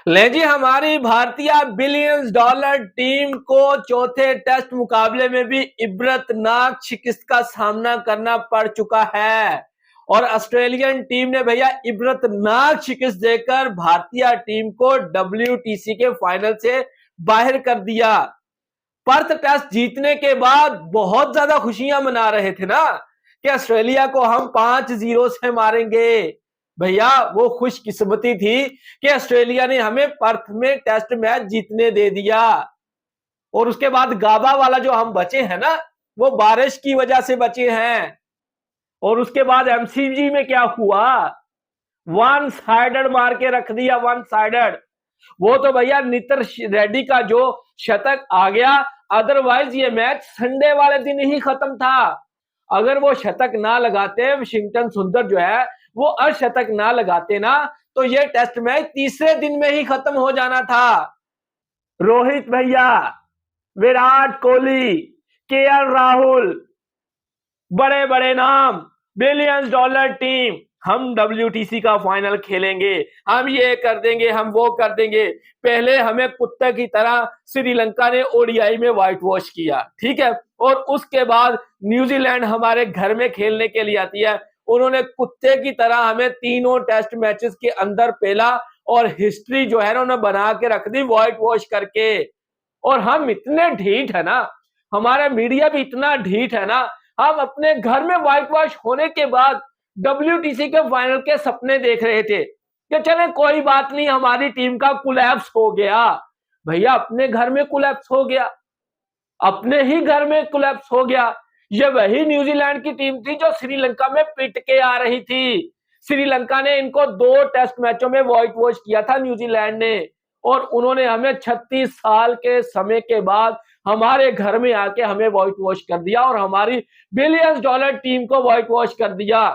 ले जी, हमारी भारतीय बिलियंस डॉलर टीम को चौथे टेस्ट मुकाबले में भी इबरतनाक शिकस्त का सामना करना पड़ चुका है और ऑस्ट्रेलियन टीम ने भैया इबरतनाक शिकस्त देकर भारतीय टीम को डब्ल्यूटीसी के फाइनल से बाहर कर दिया। पर्थ टेस्ट जीतने के बाद बहुत ज्यादा खुशियां मना रहे थे ना कि ऑस्ट्रेलिया को हम 5-0 से मारेंगे। भैया वो खुशकिस्मती थी कि ऑस्ट्रेलिया ने हमें पर्थ में टेस्ट मैच जीतने दे दिया और उसके बाद गाबा वाला जो हम बचे हैं ना, वो बारिश की वजह से बचे हैं। और उसके बाद एमसीजी में क्या हुआ, वन साइडेड मार के रख दिया, वन साइडेड। वो तो भैया नितर रेड्डी का जो शतक आ गया, अदरवाइज ये मैच संडे वाले दिन ही खत्म था। अगर वो शतक ना लगाते, वाशिंगटन सुंदर जो है वो अर्धशतक ना लगाते ना, तो ये टेस्ट मैच तीसरे दिन में ही खत्म हो जाना था। रोहित भैया, विराट कोहली, केएल राहुल, बड़े बड़े नाम, बिलियंस डॉलर टीम, हम डब्ल्यूटीसी का फाइनल खेलेंगे, हम ये कर देंगे, हम वो कर देंगे। पहले हमें कुत्ते की तरह श्रीलंका ने ओडीआई में व्हाइट वॉश किया, ठीक है, और उसके बाद न्यूजीलैंड हमारे घर में खेलने के लिए आती है, उन्होंने कुत्ते की तरह हमें तीनों टेस्ट मैचेस के अंदर पेला और हिस्ट्री जो है ना उन्होंने बना के रख दी व्हाइट वॉश करके। और हम इतने ढीठ है ना, हमारा मीडिया भी इतना ढीठ है ना, हम अपने घर में व्हाइट वॉश होने के बाद डब्ल्यूटीसी के फाइनल के सपने देख रहे थे कि चले कोई बात नहीं, हमारी टीम का कोलैप्स हो गया। भैया अपने घर में कोलैप्स हो गया, अपने ही घर में कोलैप्स हो गया। ये वही न्यूजीलैंड की टीम थी जो श्रीलंका में पिट के आ रही थी। श्रीलंका ने इनको 2 टेस्ट मैचों में व्हाइट वॉश किया था न्यूजीलैंड ने, और उन्होंने हमें 36 साल के समय के बाद हमारे घर में आके हमें व्हाइट वॉश कर दिया और हमारी बिलियंस डॉलर टीम को व्हाइट वॉश कर दिया।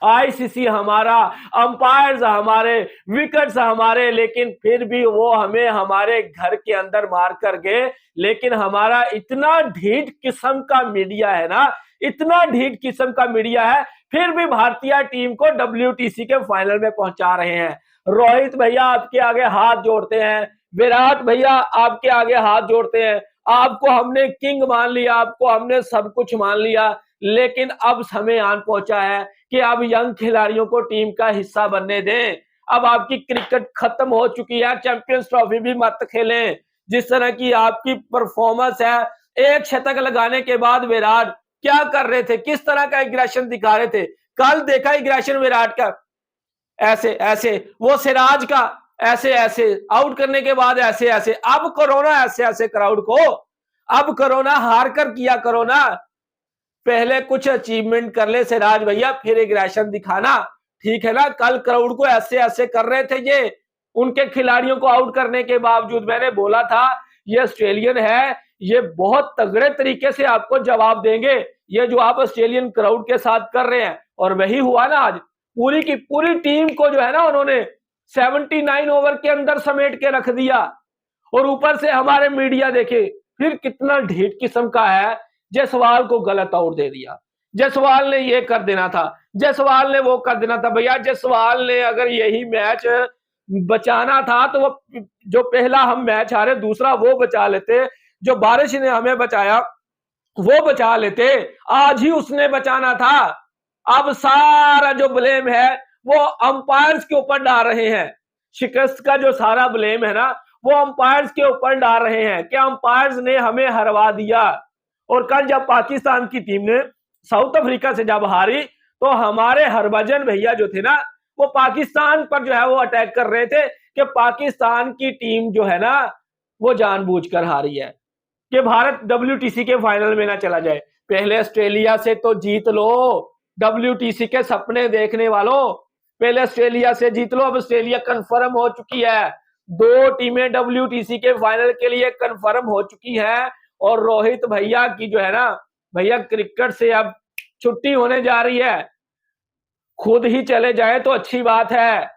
आईसीसी हमारा, अंपायर्स हमारे, विकेट्स हमारे, लेकिन फिर भी वो हमें हमारे घर के अंदर मार कर गए। लेकिन हमारा इतना ढीठ किस्म का मीडिया है ना, इतना ढीठ किस्म का मीडिया है, फिर भी भारतीय टीम को डब्ल्यूटीसी के फाइनल में पहुंचा रहे हैं। रोहित भैया आपके आगे हाथ जोड़ते हैं, विराट भैया आपके आगे हाथ जोड़ते हैं। आपको हमने किंग मान लिया, आपको हमने सब कुछ मान लिया, लेकिन अब समय आन पहुंचा है कि अब यंग खिलाड़ियों को टीम का हिस्सा बनने दें। अब आपकी क्रिकेट खत्म हो चुकी है, चैंपियंस ट्रॉफी भी मत खेलें। जिस तरह की आपकी परफॉर्मेंस है, एक शतक लगाने के बाद विराट क्या कर रहे थे, किस तरह का एग्रेशन दिखा रहे थे। कल देखा एग्रेशन विराट का, ऐसे ऐसे, वो सिराज का ऐसे ऐसे, आउट करने के बाद ऐसे ऐसे। अब करो ना ऐसे ऐसे क्राउड को, अब करो ना, हार कर किया करो ना। पहले कुछ अचीवमेंट कर ले सिराज भैया, फिर एग्रेशन दिखाना, ठीक है ना। कल क्राउड को ऐसे ऐसे कर रहे थे ये, उनके खिलाड़ियों को आउट करने के बावजूद। मैंने बोला था ये ऑस्ट्रेलियन है, ये बहुत तगड़े तरीके से आपको जवाब देंगे, ये जो आप ऑस्ट्रेलियन क्राउड के साथ कर रहे हैं। और वही हुआ ना, आज पूरी की पूरी टीम को जो है ना उन्होंने 79 ओवर के अंदर समेट के रख दिया। और ऊपर से हमारे मीडिया देखे फिर कितना ढीठ किस्म का है, जायसवाल को गलत आउट दे दिया, जायसवाल ने ये कर देना था, जायसवाल ने वो कर देना था। भैया जायसवाल ने अगर यही मैच बचाना था तो वो जो पहला हम मैच हारे दूसरा वो बचा लेते, जो बारिश ने हमें बचाया वो बचा लेते, आज ही उसने बचाना था। अब सारा जो ब्लेम है वो अंपायर्स के ऊपर डाल रहे हैं, शिकस्त का जो सारा ब्लेम है ना वो अंपायर्स के ऊपर डाल रहे हैं कि अंपायर्स ने हमें हरवा दिया। और कल जब पाकिस्तान की टीम ने साउथ अफ्रीका से जब हारी, तो हमारे हरभजन भैया जो थे ना वो पाकिस्तान पर जो है वो अटैक कर रहे थे कि पाकिस्तान की टीम जो है ना वो जानबूझकर हारी है कि भारत डब्ल्यूटीसी के फाइनल में ना चला जाए। पहले ऑस्ट्रेलिया से तो जीत लो, डब्ल्यूटीसी के सपने देखने वालों, पहले ऑस्ट्रेलिया से जीत लो। अब ऑस्ट्रेलिया कंफर्म हो चुकी है, 2 टीमें डब्ल्यूटीसी के फाइनल के लिए कंफर्म हो चुकी हैं। और रोहित भैया की जो है ना भैया क्रिकेट से अब छुट्टी होने जा रही है, खुद ही चले जाए तो अच्छी बात है।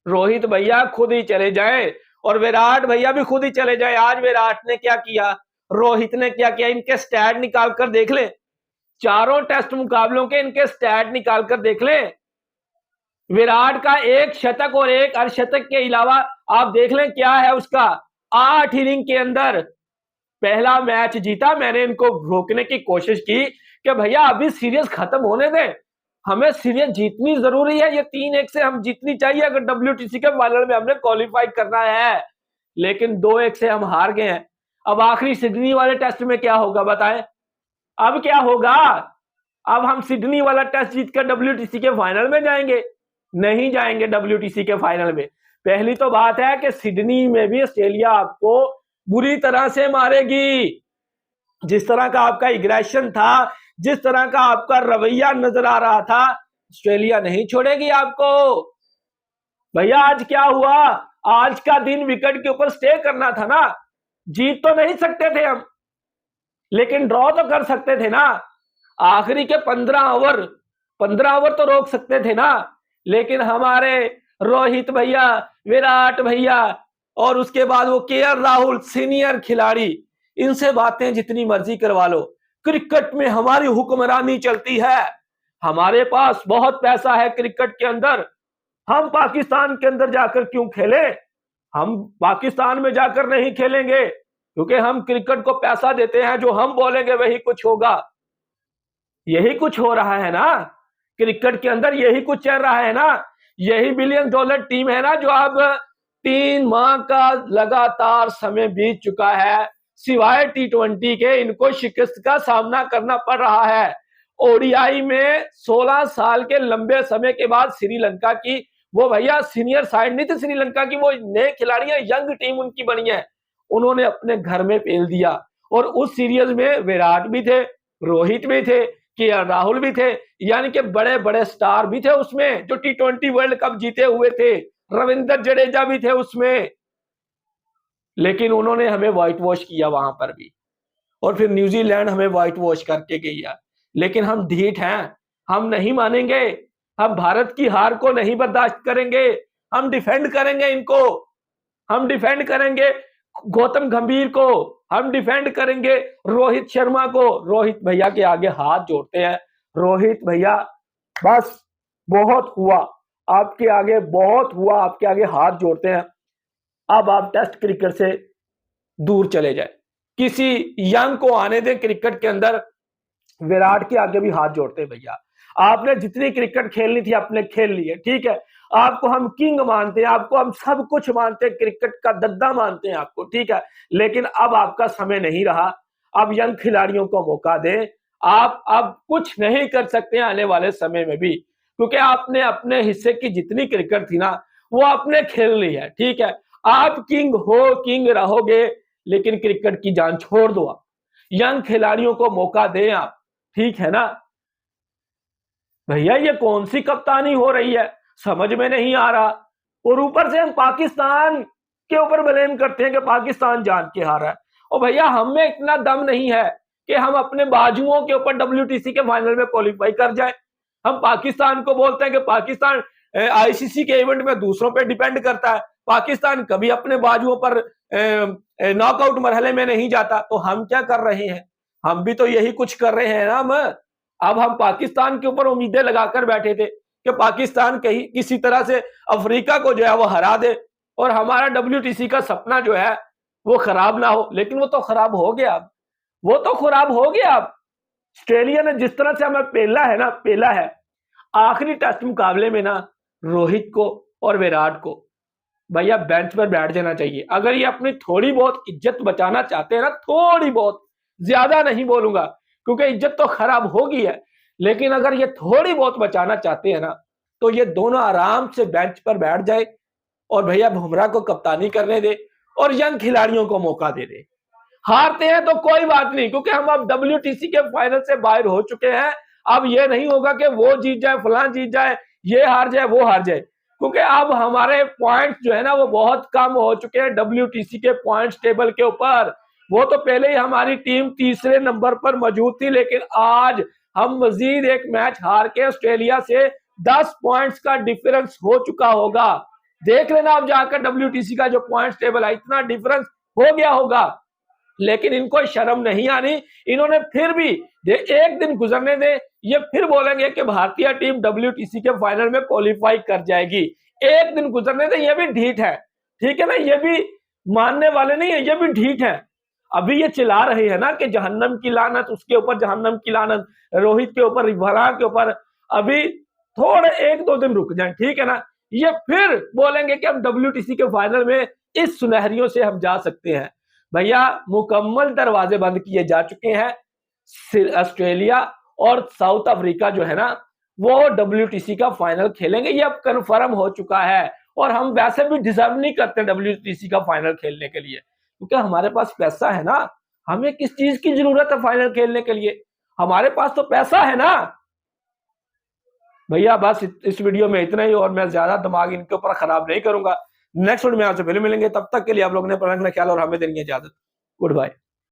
रोहित भैया खुद ही चले जाए और विराट भैया भी खुद ही चले जाए। आज विराट ने क्या किया, रोहित ने क्या किया, इनके स्टैट निकाल कर देख ले, चारों टेस्ट मुकाबलों के इनके स्टैट निकाल कर देख ले। विराट का एक शतक और एक अर्धशतक के अलावा आप देख लें क्या है उसका। 8 इनिंग के अंदर पहला मैच जीता। मैंने इनको रोकने की कोशिश की कि भैया अभी सीरीज खत्म होने दें, हमें सीरीज जीतनी जरूरी है, ये 3-1 से हम जीतनी चाहिए अगर WTC के फाइनल में हमने क्वालिफाई करना है। लेकिन 2-1 से हम हार गए हैं। अब आखिरी सिडनी वाले टेस्ट में क्या होगा बताएं? अब क्या होगा? अब हम सिडनी वाला टेस्ट जीतकर WTC के फाइनल में जाएंगे? नहीं जाएंगे WTC के फाइनल में। पहली तो बात है कि सिडनी में भी ऑस्ट्रेलिया आपको बुरी तरह से मारेगी। जिस तरह का आपका एग्रेशन था, जिस तरह का आपका रवैया नजर आ रहा था, ऑस्ट्रेलिया नहीं छोड़ेगी आपको। भैया आज क्या हुआ? आज का दिन विकेट के ऊपर स्टे करना था ना। जीत तो नहीं सकते थे हम, लेकिन ड्रॉ तो कर सकते थे ना। आखिरी के 15 ओवर तो रोक सकते थे ना। लेकिन हमारे रोहित भैया, विराट भैया और उसके बाद वो KL राहुल सीनियर खिलाड़ी, इनसे बातें जितनी मर्जी करवा लो, क्रिकेट में हमारी हुक्मरानी चलती है। हमारे पास बहुत पैसा है क्रिकेट के अंदर। हम पाकिस्तान के अंदर जाकर क्यों खेले? हम पाकिस्तान में जाकर नहीं खेलेंगे, क्योंकि हम क्रिकेट को पैसा देते हैं, जो हम बोलेंगे वही कुछ होगा। यही कुछ हो रहा है ना क्रिकेट के अंदर, यही कुछ चल रहा है ना। यही $1 बिलियन टीम है ना, जो अब 3 माह का लगातार समय बीत चुका है, सिवाय T20 के इनको शिकस्त का सामना करना पड़ रहा है। ODI में 16 साल के लंबे समय के बाद श्रीलंका की, वो भैया सीनियर साइड नहीं थी श्रीलंका की, वो नए खिलाड़ियां, यंग टीम उनकी बनी है, उन्होंने अपने घर में पेल दिया। और उस सीरीज में विराट भी थे, रोहित भी थे, KL राहुल भी थे, यानी कि बड़े बड़े स्टार भी थे उसमें, जो T20 वर्ल्ड कप जीते हुए थे। रविंद्र जडेजा भी थे उसमें। लेकिन उन्होंने हमें व्हाइट वॉश किया वहां पर भी, और फिर न्यूजीलैंड हमें व्हाइट वॉश करके गया। लेकिन हम ढीठ हैं, हम नहीं मानेंगे, हम भारत की हार को नहीं बर्दाश्त करेंगे। हम डिफेंड करेंगे इनको, हम डिफेंड करेंगे गौतम गंभीर को, हम डिफेंड करेंगे रोहित शर्मा को। रोहित भैया के आगे हाथ जोड़ते हैं। रोहित भैया बस बहुत हुआ, आपके आगे बहुत हुआ, आपके आगे हाथ जोड़ते हैं। अब आप टेस्ट क्रिकेट से दूर चले जाए, किसी यंग को आने दें क्रिकेट के अंदर। विराट के आगे भी हाथ जोड़ते हैं भैया। आपने जितनी क्रिकेट खेलनी थी आपने खेल ली है, ठीक है। आपको हम किंग मानते हैं, आपको हम सब कुछ मानते हैं, क्रिकेट का दद्दा मानते हैं आपको, ठीक है। लेकिन अब आपका समय नहीं रहा। अब यंग खिलाड़ियों को मौका दें। आप अब कुछ नहीं कर सकते आने वाले समय में भी, क्योंकि आपने अपने हिस्से की जितनी क्रिकेट थी ना, वो आपने खेल ली है, ठीक है। आप किंग हो, किंग रहोगे, लेकिन क्रिकेट की जान छोड़ दो। आप यंग खिलाड़ियों को मौका दें आप, ठीक है ना। भैया ये कौन सी कप्तानी हो रही है, समझ में नहीं आ रहा। और ऊपर से हम पाकिस्तान के ऊपर ब्लेम करते हैं कि पाकिस्तान जान के हारा है। और भैया हमें इतना दम नहीं है कि हम अपने बाजुओं के ऊपर WTC के फाइनल में क्वालिफाई कर जाए। हम पाकिस्तान को बोलते हैं कि पाकिस्तान ICC के इवेंट में दूसरों पे डिपेंड करता है, पाकिस्तान कभी अपने बाजुओं पर नॉकआउट मरहले में नहीं जाता। तो हम क्या कर रहे हैं? हम भी तो यही कुछ कर रहे हैं ना। अब हम पाकिस्तान के ऊपर उम्मीदें लगाकर बैठे थे कि पाकिस्तान कहीं किसी तरह से अफ्रीका को जो है वो हरा दे और हमारा WTC का सपना जो है वो खराब ना हो। लेकिन वो तो खराब हो गया, अब वो तो खराब हो गया। अब ऑस्ट्रेलिया ने जिस तरह से हमें पेला है आखिरी टेस्ट मुकाबले में ना, रोहित को और विराट को भैया बेंच पर बैठ जाना चाहिए। अगर ये अपनी थोड़ी बहुत इज्जत बचाना चाहते हैं ना, थोड़ी बहुत, ज्यादा नहीं बोलूंगा क्योंकि इज्जत तो खराब होगी है, लेकिन अगर ये थोड़ी बहुत बचाना चाहते हैं ना, तो ये दोनों आराम से बेंच पर बैठ जाए और भैया बुमराह को कप्तानी करने दे और यंग खिलाड़ियों को मौका दे दे। हारते हैं तो कोई बात नहीं, क्योंकि हम अब WTC के फाइनल से बाहर हो चुके हैं। अब ये नहीं होगा कि वो जीत जाए, फलां जीत जाए, ये हार जाए, वो हार जाए, क्योंकि अब हमारे पॉइंट्स जो है ना वो बहुत कम हो चुके हैं WTC के पॉइंट्स टेबल के ऊपर। वो तो पहले ही हमारी टीम तीसरे नंबर पर मौजूद थी, लेकिन आज हम मजीद एक मैच हार के ऑस्ट्रेलिया से 10 पॉइंट्स का डिफरेंस हो चुका होगा। देख लेना आप जाकर WTC का जो पॉइंट्स टेबल है, इतना डिफरेंस हो गया होगा। लेकिन इनको शर्म नहीं आनी, इन्होंने फिर भी एक दिन गुजरने दे, ये फिर बोलेंगे कि भारतीय टीम WTC के फाइनल में क्वालिफाई कर जाएगी। एक दिन गुजरने से ये भी ढीठ है, ठीक है ना, ये भी मानने वाले नहीं है, ये भी ढीठ है। अभी ये चिल्ला रहे हैं ना कि जहन्नम की लानत, उसके ऊपर जहन्नम की लानत, रोहित के ऊपर, रिभरा के ऊपर। अभी थोड़े 1-2 दिन रुक जाएं, ठीक है ना, ये फिर बोलेंगे कि हम WTC के फाइनल में इस सुनहरियों से हम जा सकते हैं। भैया मुकम्मल दरवाजे बंद किए जा चुके हैं। ऑस्ट्रेलिया और साउथ अफ्रीका जो है ना, वो WTC का फाइनल खेलेंगे, ये अब कन्फर्म हो चुका है। और हम वैसे भी डिजर्व नहीं करते WTC का फाइनल खेलने के लिए, क्योंकि हमारे पास पैसा है ना। हमें किस चीज की जरूरत है फाइनल खेलने के लिए, हमारे पास तो पैसा है ना। भैया बस इस वीडियो में इतना ही, और मैं ज्यादा दिमाग इनके ऊपर खराब नहीं करूंगा। नेक्स्ट वीडियो में आपसे फिर मिलेंगे, तब तक के लिए आप लोगों ने अपना ख्याल और हमें देंगे इजाजत। Good bye.